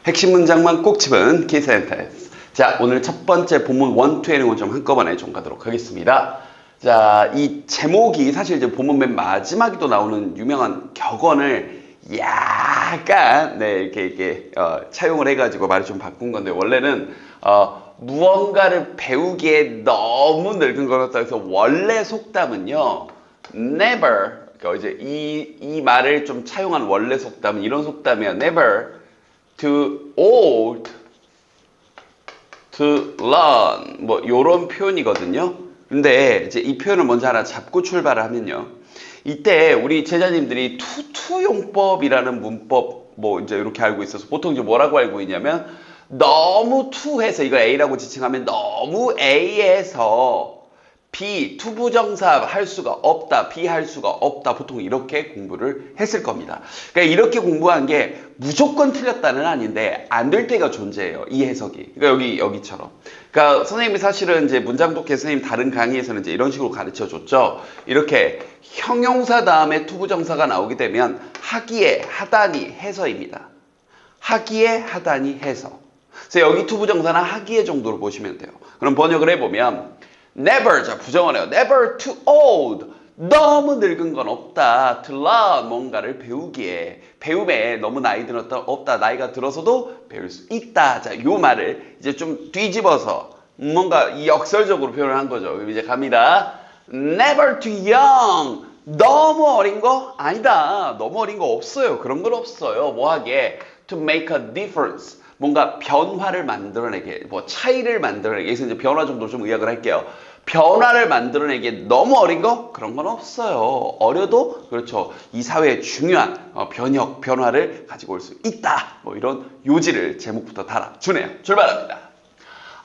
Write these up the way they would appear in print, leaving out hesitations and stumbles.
핵심 문장만 꼭 집은 키센텐스. 자, 오늘 첫 번째 본문 1, 2, 내용을 좀 한꺼번에 좀 가도록 하겠습니다. 자, 이 제목이 사실 이제 본문 맨 마지막에 또 나오는 유명한 격언을 약간 이렇게 차용을 해가지고 말을 좀 바꾼 건데, 원래는 무언가를 배우기에 너무 늙은 것 같다 해서 원래 속담은요 never, 그러니까 이제 이 말을 좀 차용한 원래 속담은 이런 속담이에요. never too old to learn, 뭐 요런 표현이거든요. 근데 이제 이 표현을 먼저 하나 잡고 출발을 하면요, 이때 우리 제자님들이 투용법이라는 문법 뭐 이제 이렇게 알고 있어서 보통 이제 뭐라고 알고 있냐면, 너무 투해서 이걸 A라고 지칭하면 너무 A에서 B, 투부정사 할 수가 없다, B 할 수가 없다, 보통 이렇게 공부를 했을 겁니다. 그러니까 이렇게 공부한 게 무조건 틀렸다는 아닌데 안 될 때가 존재해요, 이 해석이. 그러니까 여기처럼. 그러니까 선생님이 사실은 이제 문장독해 선생님 다른 강의에서는 이제 이런 식으로 가르쳐 줬죠. 이렇게 형용사 다음에 투부정사가 나오게 되면 하기에 하다니 해서입니다. 하기에 하다니 해서. 그래서 여기 투부정사나 하기에 정도로 보시면 돼요. 그럼 번역을 해보면 never, 자 부정어네요. never too old, 너무 늙은 건 없다. to learn, 뭔가를 배우기에, 배움에 너무 나이 들었다 없다. 나이가 들어서도 배울 수 있다. 자, 요 말을 이제 좀 뒤집어서 뭔가 역설적으로 표현을 한 거죠. 그럼 이제 갑니다. never too young, 너무 어린 거 아니다. 너무 어린 거 없어요. 그런 건 없어요. 뭐하게? to make a difference, 뭔가 변화를 만들어내게, 뭐 차이를 만들어내게. 여기서 이제 변화 정도 좀 의학을 할게요. 변화를 만들어내기에 너무 어린 거? 그런 건 없어요. 어려도 그렇죠, 이 사회에 중요한 변화를 가지고 올 수 있다. 뭐 이런 요지를 제목부터 달아주네요. 출발합니다.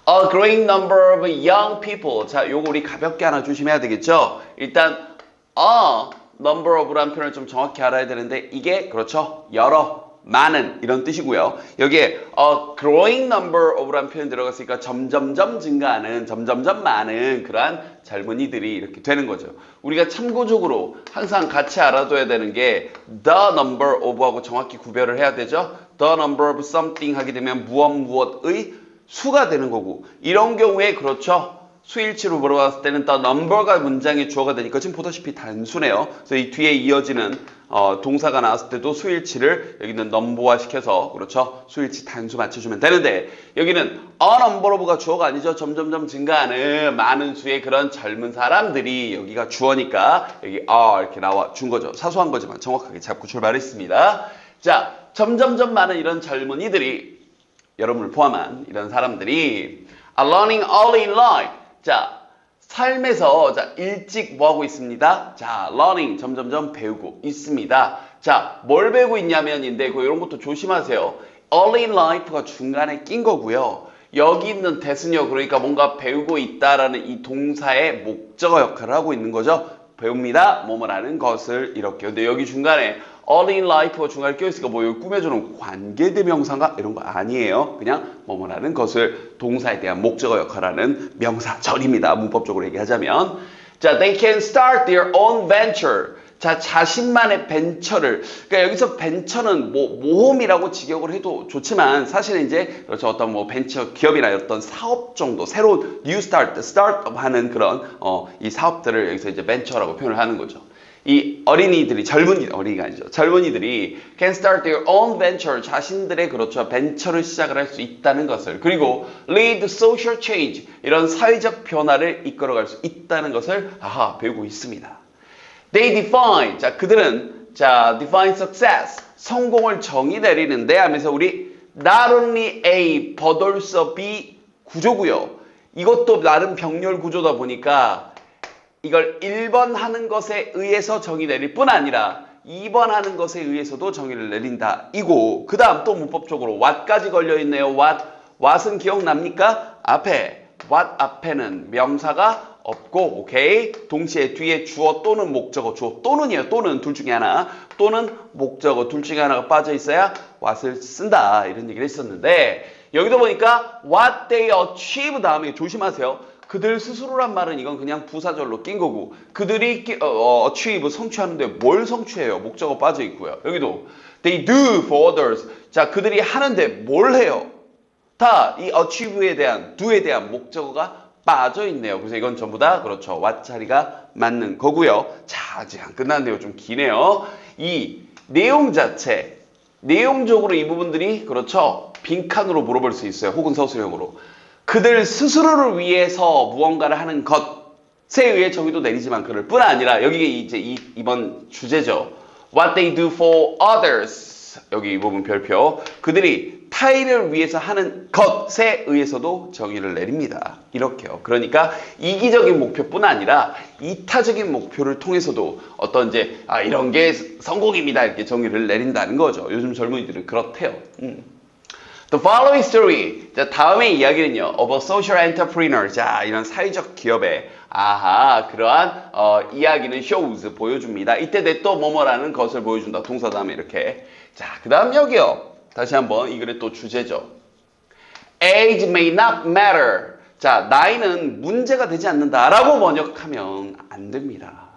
A growing number of young people. 자, 요거 우리 가볍게 하나 조심해야 되겠죠. 일단 a number of라는 표현을 좀 정확히 알아야 되는데, 이게 그렇죠, 여러, 많은 이런 뜻이고요. 여기에 a growing number of라는 표현 들어갔으니까 점점점 증가하는, 점점점 많은 그러한 젊은이들이 이렇게 되는 거죠. 우리가 참고적으로 항상 같이 알아둬야 되는 게 the number of하고 정확히 구별을 해야 되죠. the number of something 하게 되면 무엇의 수가 되는 거고, 이런 경우에 그렇죠, 수일치로 물어봤을 때는 the number가 문장의 주어가 되니까 지금 보다시피 단수네요. 그래서 이 뒤에 이어지는 동사가 나왔을 때도 수일치를 여기는 number화 시켜서 그렇죠, 수일치 단수 맞춰주면 되는데, 여기는 a number of가 주어가 아니죠. 점점점 증가하는 많은 수의 그런 젊은 사람들이, 여기가 주어니까 여기 are 이렇게 나와 준 거죠. 사소한 거지만 정확하게 잡고 출발했습니다. 자, 점점점 많은 이런 젊은이들이, 여러분을 포함한 이런 사람들이 are learning early in life. 자, 삶에서 자 일찍 뭐 하고 있습니다? 자, learning 점점점 배우고 있습니다. 자, 뭘 배우고 있냐면인데, 이런 것도 조심하세요. early in life가 중간에 낀 거고요. 여기 있는 대수녀, 그러니까 뭔가 배우고 있다라는 이 동사의 목적어 역할을 하고 있는 거죠. 배웁니다, 뭐뭐라는 것을, 이렇게. 근데 여기 중간에 early in life가 중간에 껴있으니까 뭐 여기 꾸며주는 관계대명사인가? 이런 거 아니에요. 그냥 뭐뭐라는 것을, 동사에 대한 목적어 역할하는 명사절입니다. 문법적으로 얘기하자면. 자, they can start their own venture. 자, 자신만의 벤처를, 그러니까 여기서 벤처는 뭐 모험이라고 직역을 해도 좋지만, 사실은 이제 그렇죠, 어떤 뭐 벤처 기업이나 어떤 사업 정도, 새로운 new start, 스타트업 하는 그런 이 사업들을 여기서 이제 벤처라고 표현을 하는 거죠. 이 어린이들이, 어린이가 아니죠, 젊은이들이 can start their own venture, 자신들의 그렇죠, 벤처를 시작을 할 수 있다는 것을, 그리고 lead social change, 이런 사회적 변화를 이끌어갈 수 있다는 것을 배우고 있습니다. They define, 자 그들은, 자 define success, 성공을 정의 내리는데 하면서 우리 not only A but also B 구조고요. 이것도 나름 병렬 구조다 보니까 이걸 1번 하는 것에 의해서 정의 내릴 뿐 아니라 2번 하는 것에 의해서도 정의를 내린다 이고, 그 다음 또 문법적으로 what까지 걸려있네요. what은 기억납니까? 앞에, what 앞에는 명사가 없고, 오케이, 동시에 뒤에 주어 또는 목적어, 주어 또는이에요. 또는 둘 중에 하나, 또는 목적어 둘 중에 하나가 빠져 있어야 what을 쓴다, 이런 얘기를 했었는데, 여기도 보니까 what they achieve 다음에 조심하세요. 그들 스스로란 말은 이건 그냥 부사절로 낀 거고 그들이 achieve 성취하는데 뭘 성취해요? 목적어 빠져 있고요. 여기도 they do for others. 자, 그들이 하는데 뭘 해요? 다 이 achieve에 대한 do에 대한 목적어가 빠져 있네요. 그래서 이건 전부 다 그렇죠. what 자리가 맞는 거고요. 자, 아직 안 끝났네요. 좀 기네요. 이 내용 자체, 내용적으로 이 부분들이 그렇죠. 빈칸으로 물어볼 수 있어요. 혹은 서술형으로. 그들 스스로를 위해서 무언가를 하는 것에 의해 정의도 내리지만 그럴 뿐 아니라 여기에 이제 이번 주제죠. What they do for others. 여기 이 부분 별표. 그들이 타인을 위해서 하는 것에 의해서도 정의를 내립니다. 이렇게요. 그러니까 이기적인 목표뿐 아니라 이타적인 목표를 통해서도 어떤 이제 이런 게 성공입니다. 이렇게 정의를 내린다는 거죠. 요즘 젊은이들은 그렇대요. The following story. 자, 다음의 이야기는요. Of a social entrepreneur. 자, 이런 사회적 기업의 그러한 이야기는 shows 보여줍니다. 이때 내 또 뭐뭐라는 것을 보여준다. 동사 다음에 이렇게. 자, 그 다음 여기요. 다시 한번 이 글의 또 주제죠. Age may not matter. 자, 나이는 문제가 되지 않는다라고 번역하면 안 됩니다.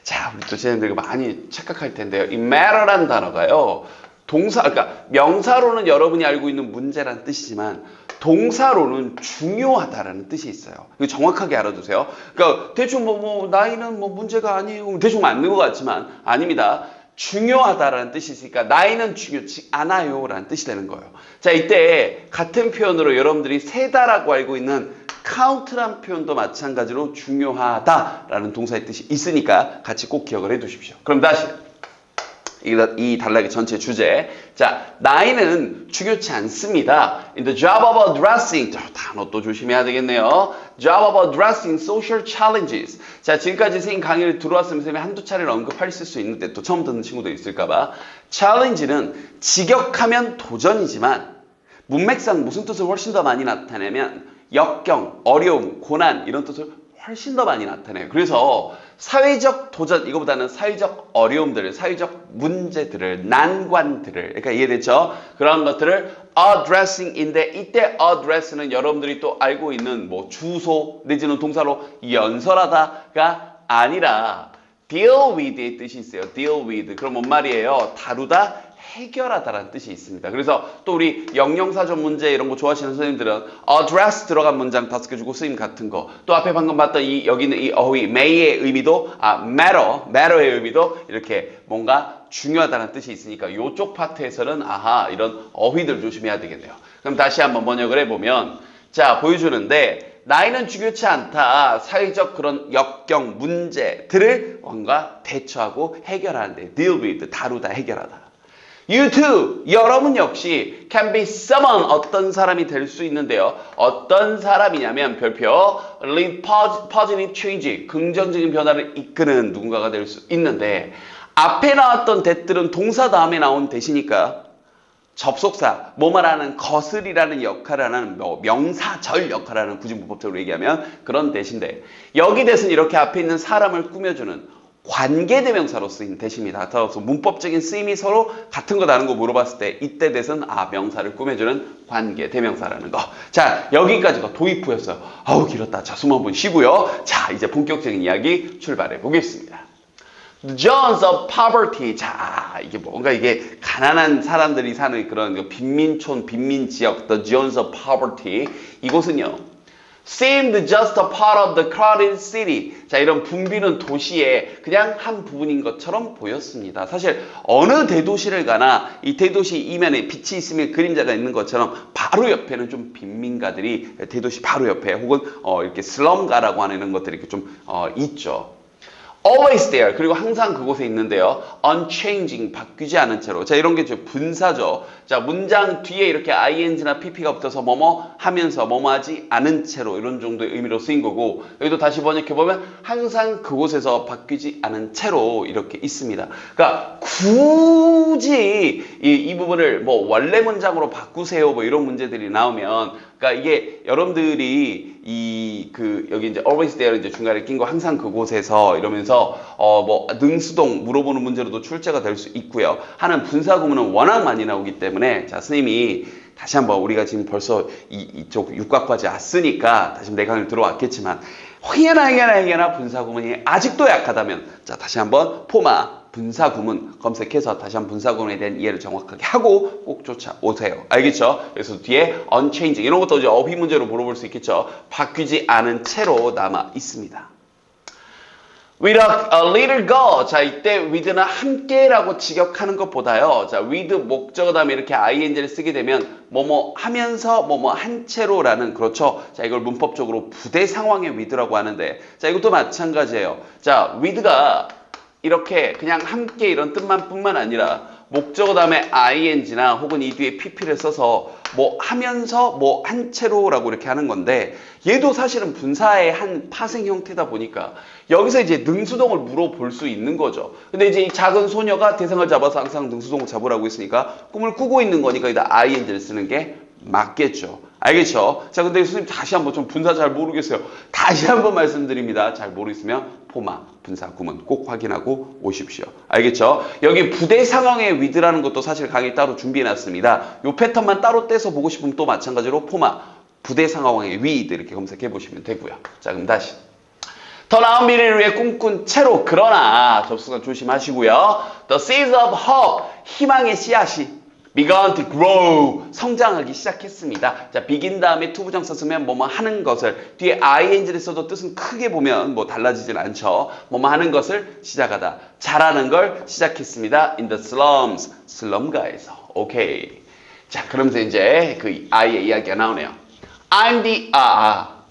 자, 우리 또 쟤네들 많이 착각할 텐데요. 이 matter라는 단어가요. 그러니까 명사로는 여러분이 알고 있는 문제란 뜻이지만 동사로는 중요하다라는 뜻이 있어요. 이거 정확하게 알아두세요. 그러니까 대충 나이는 문제가 아니에요. 대충 맞는 것 같지만 아닙니다. 중요하다라는 뜻이 있으니까 나이는 중요치 않아요 라는 뜻이 되는 거예요. 자, 이때 같은 표현으로 여러분들이 세다라고 알고 있는 count란 표현도 마찬가지로 중요하다라는 동사의 뜻이 있으니까 같이 꼭 기억을 해 두십시오. 그럼 다시 이 단락의 전체 주제. 자, 나이는 중요치 않습니다. In the job of addressing, 단어 또 조심해야 되겠네요. Job of addressing social challenges. 자, 지금까지 선생님 강의를 들어왔으면 선생님이 한두 차례를 언급하실 수 있는데 또 처음 듣는 친구도 있을까봐. challenge는 직역하면 도전이지만 문맥상 무슨 뜻을 훨씬 더 많이 나타내면 역경, 어려움, 고난 이런 뜻을 훨씬 더 많이 나타내요. 그래서 사회적 도전, 이거보다는 사회적 어려움들을, 사회적 문제들을, 난관들을, 그러니까 이해됐죠? 그런 것들을 addressing인데 이때 address는 여러분들이 또 알고 있는 주소 내지는 동사로 연설하다가 아니라 deal with의 뜻이 있어요. deal with. 그럼 뭔 말이에요? 다루다, 해결하다라는 뜻이 있습니다. 그래서 또 우리 영영사전 문제 이런 거 좋아하시는 선생님들은 address 들어간 문장 5개 주고 쓰임 같은 거. 또 앞에 방금 봤던 여기 있는 이 어휘 may의 의미도 matter의 의미도 이렇게 뭔가 중요하다는 뜻이 있으니까 이쪽 파트에서는 이런 어휘들 조심해야 되겠네요. 그럼 다시 한번 번역을 해보면 자, 보여주는데 나이는 중요치 않다. 사회적 그런 역경, 문제들을 뭔가 대처하고 해결하는데 deal with, 다루다, 해결하다. You too, 여러분 역시 can be someone, 어떤 사람이 될 수 있는데요. 어떤 사람이냐면 별표 lead positive change, 긍정적인 변화를 이끄는 누군가가 될 수 있는데 앞에 나왔던 that들은 동사 다음에 나온 that이니까 접속사, 뭐 말하는 것을이라는 역할을 하는 명사절 역할을 하는 구진문법적으로 얘기하면 그런 that인데 여기 that은 이렇게 앞에 있는 사람을 꾸며주는 관계대명사로 쓰인 that입니다. 따라서 문법적인 쓰임이 서로 같은 거 다른 거 물어봤을 때 이때 that은 명사를 꾸며주는 관계대명사라는 거. 자, 여기까지가 도입부였어요. 길었다. 자, 숨 한번 쉬고요. 자, 이제 본격적인 이야기 출발해 보겠습니다. The Zones of Poverty. 자, 이게 뭔가 이게 가난한 사람들이 사는 그런 빈민촌, 빈민지역, The Zones of Poverty. 이곳은요, seemed just a part of the crowded city. 자, 이런 붐비는 도시의 그냥 한 부분인 것처럼 보였습니다. 사실 어느 대도시를 가나 이 대도시 이면에 빛이 있으면 그림자가 있는 것처럼 바로 옆에는 좀 빈민가들이 대도시 바로 옆에 혹은 이렇게 슬럼가라고 하는 이런 것들이 이렇게 좀 있죠. Always there. 그리고 항상 그곳에 있는데요. Unchanging. 바뀌지 않은 채로. 자, 이런 게 분사죠. 자, 문장 뒤에 이렇게 ing나 pp가 붙어서 뭐뭐 하면서 뭐뭐 하지 않은 채로 이런 정도의 의미로 쓰인 거고 여기도 다시 번역해보면 항상 그곳에서 바뀌지 않은 채로 이렇게 있습니다. 그러니까 굳이 이 부분을 원래 문장으로 바꾸세요 이런 문제들이 나오면 그러니까 이게 여러분들이 여기 이제 always there 이제 중간에 낀 거 항상 그곳에서 이러면서 능수동 물어보는 문제로도 출제가 될 수 있고요. 하는 분사 구문은 워낙 많이 나오기 때문에 자, 선생님이 다시 한번 우리가 지금 벌써 이쪽 육각까지 왔으니까 다시 내 강의를 들어왔겠지만 희한하 분사구문이 아직도 약하다면 자 다시 한번 포마 분사구문 검색해서 다시 한번 분사구문에 대한 이해를 정확하게 하고 꼭 쫓아오세요. 알겠죠? 그래서 뒤에 unchanging 이런 것도 이제 어휘 문제로 물어볼 수 있겠죠. 바뀌지 않은 채로 남아 있습니다. With a little go. 자, 이때 with는 함께라고 직역하는 것보다요. 자, with 목적어 다음에 이렇게 ing를 쓰게 되면 뭐뭐 하면서 뭐뭐 한 채로라는 그렇죠. 자, 이걸 문법적으로 부대 상황의 with라고 하는데 자, 이것도 마찬가지예요. 자, with가 이렇게 그냥 함께 이런 뜻만 뿐만 아니라 목적어 다음에 ing나 혹은 이 뒤에 pp를 써서 뭐 하면서 뭐 한 채로라고 이렇게 하는 건데 얘도 사실은 분사의 한 파생 형태다 보니까 여기서 이제 능수동을 물어볼 수 있는 거죠. 근데 이제 이 작은 소녀가 대상을 잡아서 항상 능수동을 잡으라고 했으니까 꿈을 꾸고 있는 거니까 여기다 ing를 쓰는 게 맞겠죠. 알겠죠? 자, 근데 선생님 다시 한번 좀 분사 잘 모르겠어요. 다시 한번 말씀드립니다. 잘 모르겠으면 포마, 분사, 구문 꼭 확인하고 오십시오. 알겠죠? 여기 부대 상황의 with라는 것도 사실 강의 따로 준비해놨습니다. 요 패턴만 따로 떼서 보고 싶으면 또 마찬가지로 포마, 부대 상황의 with 이렇게 검색해 보시면 되고요. 자, 그럼 다시. 더 나은 미래를 위해 꿈꾼 채로 그러나 접속사 조심하시고요. The seeds of hope, 희망의 씨앗이 began to grow, 성장하기 시작했습니다. 자, begin 다음에 to 부정 썼으면 뭐뭐 하는 것을 뒤에 ing를 써도 뜻은 크게 보면 뭐 달라지진 않죠. 뭐뭐 하는 것을 시작하다, 자라는 걸 시작했습니다. In the slums, 슬럼가에서. 오케이. 자, 그러면서 이제 그 아이의 이야기가 나오네요. I'm the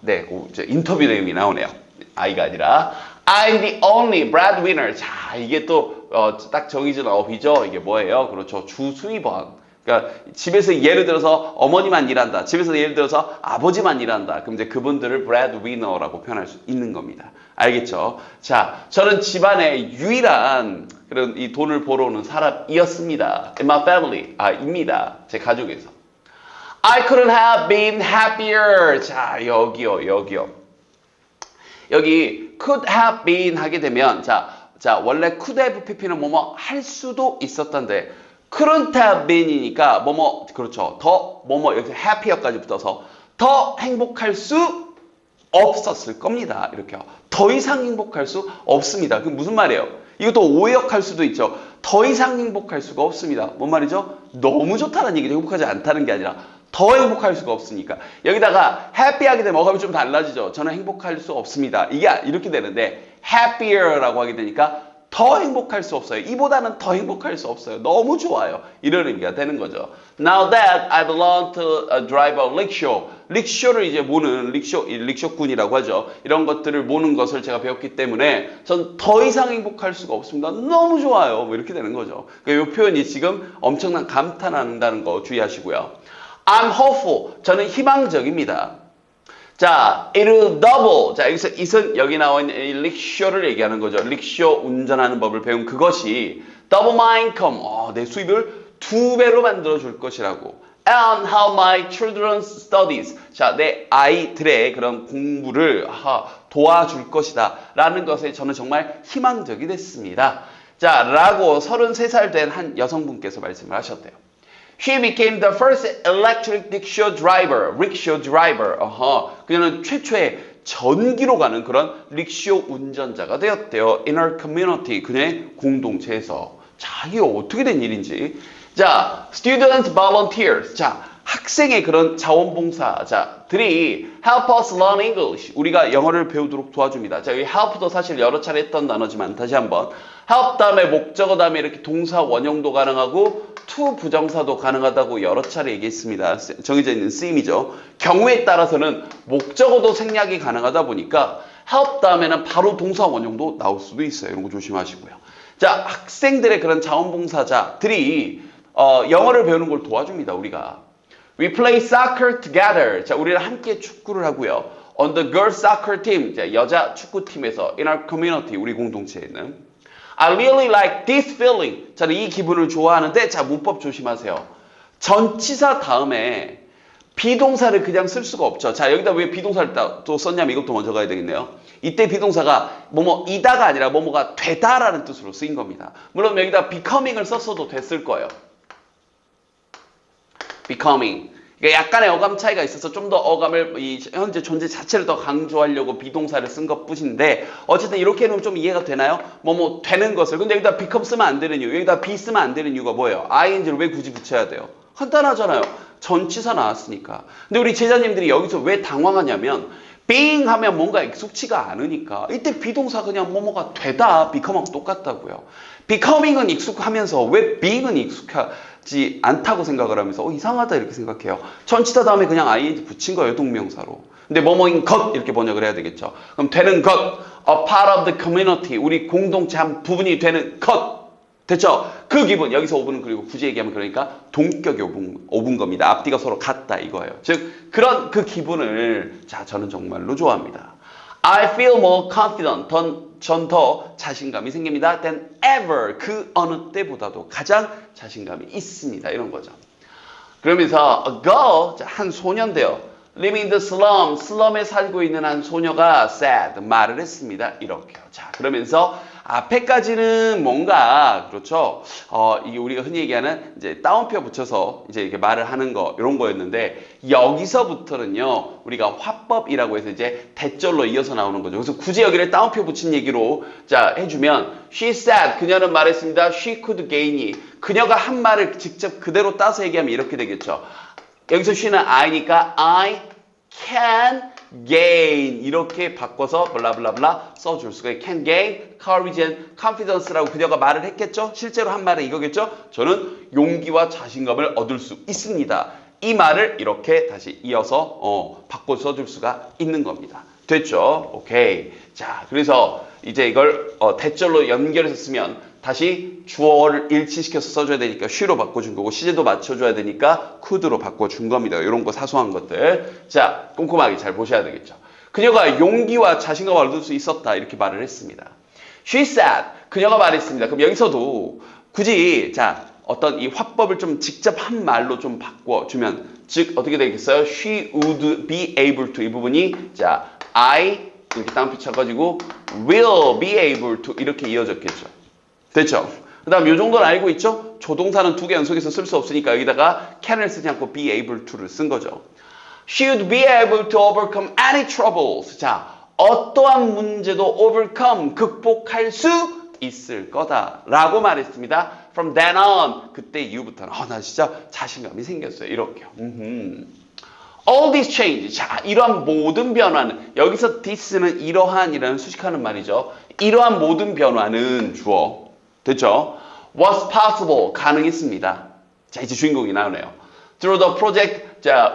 네, 이제 인터뷰 내용이 나오네요. 아이가 아니라 I'm the only breadwinner. 자, 이게 또 딱 정해진 어휘죠. 이게 뭐예요? 그렇죠. 주수입원. 그러니까 집에서 예를 들어서 어머니만 일한다. 집에서 예를 들어서 아버지만 일한다. 그럼 이제 그분들을 breadwinner라고 표현할 수 있는 겁니다. 알겠죠? 자, 저는 집안의 유일한 그런 이 돈을 벌어오는 사람이었습니다. In my family. 입니다. 제 가족에서. I couldn't have been happier. 자, 여기요. 여기 could have been 하게 되면 자 원래 could have pp는 뭐뭐 할 수도 있었던데 couldn't have been이니까 뭐뭐 그렇죠. 더 뭐뭐 여기서 happier까지 붙어서 더 행복할 수 없었을 겁니다. 이렇게요. 더 이상 행복할 수 없습니다. 그게 무슨 말이에요? 이것도 오역할 수도 있죠. 더 이상 행복할 수가 없습니다. 뭔 말이죠? 너무 좋다는 얘기죠. 행복하지 않다는 게 아니라 더 행복할 수가 없으니까. 여기다가 happy하게 되면 어감이 좀 달라지죠. 저는 행복할 수 없습니다. 이게 이렇게 되는데 happier라고 하게 되니까 더 행복할 수 없어요. 이보다는 더 행복할 수 없어요. 너무 좋아요. 이런 의미가 되는 거죠. Now that I've learned to drive a rickshaw. 릭쇼를 이제 모는 릭쇼꾼이라고 하죠. 이런 것들을 모는 것을 제가 배웠기 때문에 전 더 이상 행복할 수가 없습니다. 너무 좋아요. 뭐 이렇게 되는 거죠. 그러니까 이 표현이 지금 엄청난 감탄한다는 거 주의하시고요. I'm hopeful. 저는 희망적입니다. 자, it'll double. 자, 여기서 it은 여기 나온 릭쇼를 얘기하는 거죠. 릭쇼 운전하는 법을 배운 그것이 double my income. 내 수입을 2배로 만들어 줄 것이라고. And how my children's studies. 자, 내 아이들의 그런 공부를 도와줄 것이다. 라는 것에 저는 정말 희망적이 됐습니다. 자, 라고 33살 된 한 여성분께서 말씀을 하셨대요. She became the first electric rickshaw driver. 그녀는 최초의 전기로 가는 그런 릭쇼 운전자가 되었대요. In her community, 그녀의 공동체에서. 자, 이게 어떻게 된 일인지. 자, student volunteers. 자, 학생의 그런 자원봉사자들이 help us learn English. 우리가 영어를 배우도록 도와줍니다. 자, 여기 help도 사실 여러 차례 했던 단어지만 다시 한번. help 다음에 목적어 다음에 이렇게 동사 원형도 가능하고 to 부정사도 가능하다고 여러 차례 얘기했습니다. 정해져 있는 쓰임이죠. 경우에 따라서는 목적어도 생략이 가능하다 보니까 help 다음에는 바로 동사 원형도 나올 수도 있어요. 이런 거 조심하시고요. 자, 학생들의 그런 자원봉사자들이 영어를 배우는 걸 도와줍니다. 우리가. We play soccer together. 자, 우리는 함께 축구를 하고요. On the girls soccer team. 자, 여자 축구팀에서 in our community. 우리 공동체에는. I really like this feeling. 저는 이 기분을 좋아하는데 자, 문법 조심하세요. 전치사 다음에 비동사를 그냥 쓸 수가 없죠. 자, 여기다 왜 비동사를 또 썼냐면 이것도 먼저 가야 되겠네요. 이때 비동사가 뭐뭐이다가 아니라 뭐뭐가 되다라는 뜻으로 쓰인 겁니다. 물론 여기다 becoming을 썼어도 됐을 거예요. becoming. 그러니까 약간의 어감 차이가 있어서 좀 더 어감을 이 현재 존재 자체를 더 강조하려고 비동사를 쓴 것 뿐인데 어쨌든 이렇게 해놓으면 좀 이해가 되나요? 뭐 되는 것을. 근데 여기다 become 쓰면 안 되는 이유, 여기다 be 쓰면 안 되는 이유가 뭐예요? ing를 왜 굳이 붙여야 돼요? 간단하잖아요. 전치사 나왔으니까. 근데 우리 제자님들이 여기서 왜 당황하냐면 being 하면 뭔가 익숙치가 않으니까 이때 비동사 그냥 뭐뭐가 되다 become하고 똑같다고요. becoming은 익숙하면서 왜 being은 익숙하지 않다고 생각을 하면서 이상하다 이렇게 생각해요. 전치사 다음에 그냥 ing 붙인 거예요. 동명사로. 근데 뭐뭐인 것 이렇게 번역을 해야 되겠죠. 그럼 되는 것, a part of the community, 우리 공동체 한 부분이 되는 것. 됐죠? 그 기분, 여기서 5분은 그리고 굳이 얘기하면 그러니까 동격이 5분 겁니다. 앞뒤가 서로 같다 이거예요. 즉 그런 그 기분을 저는 정말로 좋아합니다. I feel more confident. 전 더 자신감이 생깁니다. than ever. 그 어느 때보다도 가장 자신감이 있습니다. 이런 거죠. 그러면서 a girl, 한 소년인데요. living in the slum, 슬럼에 살고 있는 한 소녀가 said, 말을 했습니다. 이렇게요. 자, 그러면서 앞에까지는 뭔가 그렇죠. 이게 우리가 흔히 얘기하는 이제 따옴표 붙여서 이제 이렇게 말을 하는 거 이런 거였는데 여기서부터는요 우리가 화법이라고 해서 이제 대절로 이어서 나오는 거죠. 그래서 굳이 여기를 따옴표 붙인 얘기로 해주면 she said 그녀는 말했습니다. she could gain이 그녀가 한 말을 직접 그대로 따서 얘기하면 이렇게 되겠죠. 여기서 she는 I니까 I can gain 이렇게 바꿔서 블라블라블라 써줄 수가 있고 can gain courage and confidence라고 그녀가 말을 했겠죠? 실제로 한 말은 이거겠죠? 저는 용기와 자신감을 얻을 수 있습니다. 이 말을 이렇게 다시 이어서 바꿔 써줄 수가 있는 겁니다. 됐죠? 오케이. 자, 그래서 이제 이걸 대절로 연결해서 쓰면 다시 주어를 일치시켜서 써줘야 되니까 she로 바꿔준 거고 시제도 맞춰줘야 되니까 could로 바꿔준 겁니다. 이런 거 사소한 것들. 자, 꼼꼼하게 잘 보셔야 되겠죠. 그녀가 용기와 자신감을 얻을 수 있었다 이렇게 말을 했습니다. She said, 그녀가 말했습니다. 그럼 여기서도 굳이 어떤 이 화법을 좀 직접 한 말로 좀 바꿔주면 즉 어떻게 되겠어요? She would be able to 이 부분이 I 이렇게 따옴표 쳐가지고 will be able to 이렇게 이어졌겠죠. 됐죠? 그 다음 요 정도는 알고 있죠? 조동사는 두 개 연속해서 쓸 수 없으니까 여기다가 can을 쓰지 않고 be able to를 쓴 거죠. She would be able to overcome any troubles. 자, 어떠한 문제도 overcome, 극복할 수 있을 거다라고 말했습니다. From then on, 그때 이후부터는 나 진짜 자신감이 생겼어요. 이렇게요. All these changes. 자, 이러한 모든 변화는 여기서 this는 이러한이라는 수식하는 말이죠. 이러한 모든 변화는 주어. 됐죠? Was possible. 가능했습니다. 자, 이제 주인공이 나오네요. Through the project.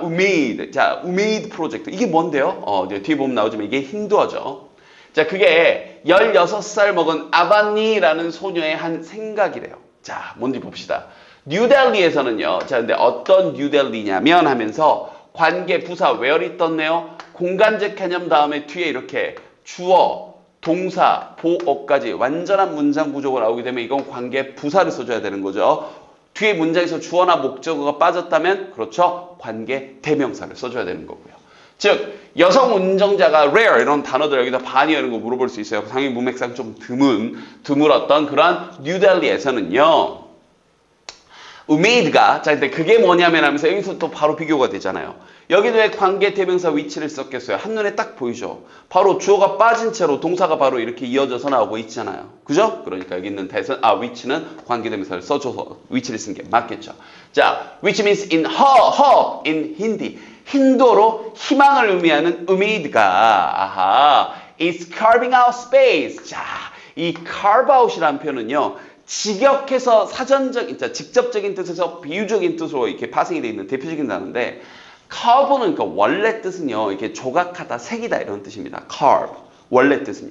우메이드. 우메이드 프로젝트. 이게 뭔데요? 뒤에 보면 나오지만 이게 힌두어죠. 자, 그게 16살 먹은 아바니라는 소녀의 한 생각이래요. 자, 뭔지 봅시다. 뉴델리에서는요. 자, 근데 어떤 뉴델리냐면 하면서 관계, 부사, where이 떴네요. 공간적 개념 다음에 뒤에 이렇게 주어, 동사, 보어까지 완전한 문장 구조가 나오게 되면 이건 관계 부사를 써줘야 되는 거죠. 뒤에 문장에서 주어나 목적어가 빠졌다면 그렇죠. 관계 대명사를 써줘야 되는 거고요. 즉 여성 운전자가 rare 이런 단어들 여기다 반이어 이런 거 물어볼 수 있어요. 상위 문맥상 좀 드물었던 그런 뉴델리에서는요. 우메이드가 근데 그게 뭐냐면 하면서 여기서 또 바로 비교가 되잖아요. 여기도 왜 관계 대명사 위치를 썼겠어요? 한눈에 딱 보이죠? 바로 주어가 빠진 채로 동사가 바로 이렇게 이어져서 나오고 있잖아요. 그죠? 그러니까 여기 있는 위치는 관계 대명사를 써줘서 위치를 쓴 게 맞겠죠. 자, which means in her in Hindi. 힌두어로 희망을 의미하는 우메이드가 is carving out space. 자, 이 carve out이라는 표현은요. 직역해서 직접적인 뜻에서 비유적인 뜻으로 이렇게 파생이 되어 있는 대표적인 단어인데 carve는 그러니까 원래 뜻은요. 이렇게 조각하다, 새기다 이런 뜻입니다. carve. 원래 뜻은요.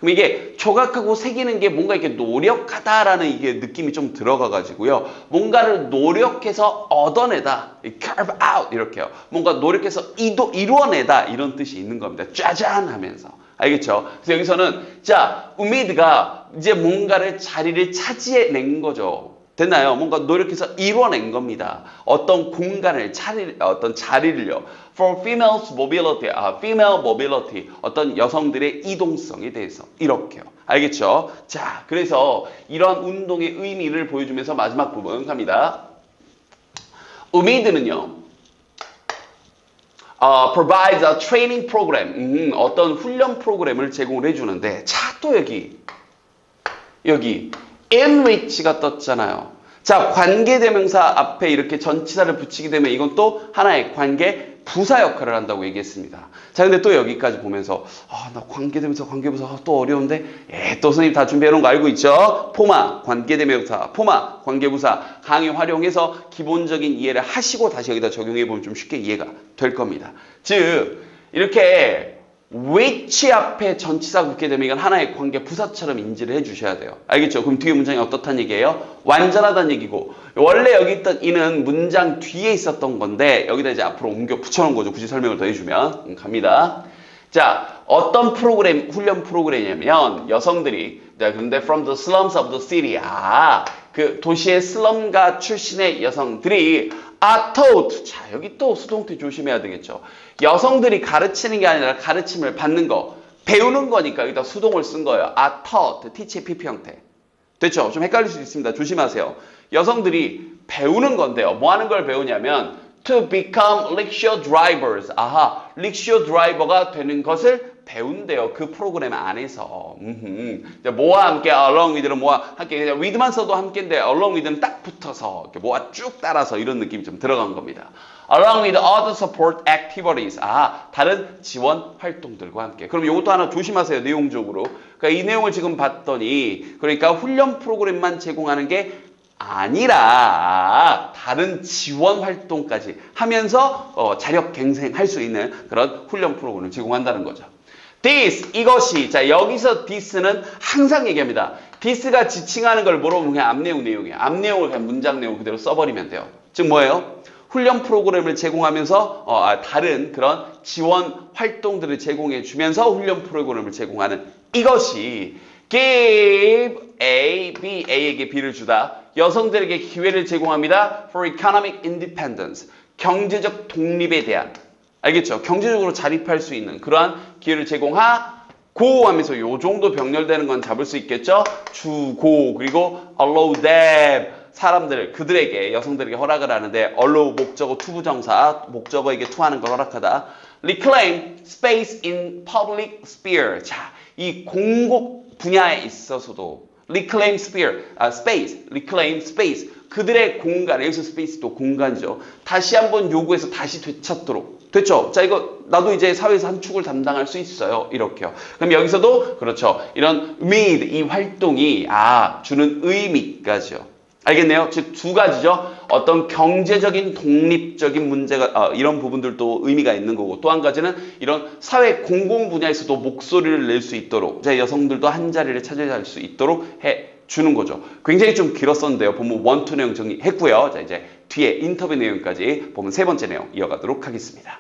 그럼 이게 조각하고 새기는 게 뭔가 이렇게 노력하다라는 이게 느낌이 좀 들어가 가지고요. 뭔가를 노력해서 얻어내다. carve out 이렇게요. 뭔가 노력해서 이루어내다 이런 뜻이 있는 겁니다. 짜잔 하면서. 알겠죠? 그래서 여기서는 우메이드가 이제 뭔가를 자리를 차지해낸 거죠. 됐나요? 뭔가 노력해서 이뤄낸 겁니다. 어떤 공간을 어떤 자리를요. For females mobility, female mobility, 어떤 여성들의 이동성에 대해서 이렇게요. 알겠죠? 자, 그래서 이런 운동의 의미를 보여주면서 마지막 부분 갑니다. 우메이드는요. provides a training program. 어떤 훈련 프로그램을 제공을 해주는데, 자, 또 여기 in which가 떴잖아요. 자, 관계대명사 앞에 이렇게 전치사를 붙이게 되면 이건 또 하나의 관계 부사 역할을 한다고 얘기했습니다. 자, 근데 또 여기까지 보면서 나 관계대명사, 관계부사 또 어려운데 또 선생님 다 준비해 놓은 거 알고 있죠? 포마, 관계대명사, 포마, 관계부사 강의 활용해서 기본적인 이해를 하시고 다시 여기다 적용해 보면 좀 쉽게 이해가 될 겁니다. 즉, 이렇게 which 앞에 전치사 붙게 되면 이건 하나의 관계 부사처럼 인지를 해주셔야 돼요. 알겠죠? 그럼 뒤에 문장이 어떻다는 얘기예요? 완전하다는 얘기고, 원래 여기 있던 이는 문장 뒤에 있었던 건데 여기다 이제 앞으로 옮겨 붙여놓은 거죠. 굳이 설명을 더 해주면. 갑니다. 자, 어떤 프로그램, 훈련 프로그램이냐면 여성들이, 자, 그런데 from the slums of the city, 그 도시의 슬럼가 출신의 여성들이 are taught. 자, 여기 또 수동태 조심해야 되겠죠. 여성들이 가르치는 게 아니라 가르침을 받는 거, 배우는 거니까 여기다 수동을 쓴 거예요. are taught, teach의 PP 형태. 됐죠? 좀 헷갈릴 수 있습니다. 조심하세요. 여성들이 배우는 건데요. 뭐 하는 걸 배우냐면 to become rickshaw drivers. rickshaw driver가 되는 것을 배운대요. 그 프로그램 안에서. 뭐와 함께 along with는 뭐와 함께, 그냥 with만 써도 함께인데 along with는 딱 붙어서 이렇게 뭐와 쭉 따라서 이런 느낌이 좀 들어간 겁니다. along with other support activities. 다른 지원 활동들과 함께. 그럼 이것도 하나 조심하세요. 내용적으로. 그러니까 이 내용을 지금 봤더니, 그러니까 훈련 프로그램만 제공하는 게 아니라 다른 지원 활동까지 하면서 자력 갱생할 수 있는 그런 훈련 프로그램을 제공한다는 거죠. This, 이것이. 자, 여기서 this는 항상 얘기합니다. this가 지칭하는 걸 뭐로 보면 그냥 앞내용 내용이에요. 앞내용을 그냥 문장 내용 그대로 써버리면 돼요. 즉 뭐예요? 훈련 프로그램을 제공하면서 다른 그런 지원 활동들을 제공해 주면서 훈련 프로그램을 제공하는 이것이 give A, B, A에게 B를 주다. 여성들에게 기회를 제공합니다. For economic independence. 경제적 독립에 대한. 알겠죠? 경제적으로 자립할 수 있는 그러한 기회를 제공하고 하면서 요 정도 병렬되는 건 잡을 수 있겠죠? 주고, 그리고 allow them. 사람들, 그들에게, 여성들에게 허락을 하는데 allow 목적어 투부정사, 목적어에게 투하는 걸 허락하다. reclaim space in public sphere. 자, 이 공공 분야에 있어서도 reclaim space, reclaim space. 그들의 공간, 여기서 space도 공간이죠. 다시 한번 요구해서 다시 되찾도록. 됐죠? 자, 이거 나도 이제 사회에서 한 축을 담당할 수 있어요. 이렇게요. 그럼 여기서도 그렇죠. 이런 with, 이 활동이 주는 의미까지요. 알겠네요? 즉 두 가지죠. 어떤 경제적인 독립적인 문제가 이런 부분들도 의미가 있는 거고, 또 한 가지는 이런 사회 공공 분야에서도 목소리를 낼 수 있도록, 자, 여성들도 한 자리를 차지할 수 있도록 해 주는 거죠. 굉장히 좀 길었었는데요. 본문 1, 2 내용 정리했고요. 자, 이제 뒤에 인터뷰 내용까지 보면 세 번째 내용 이어가도록 하겠습니다.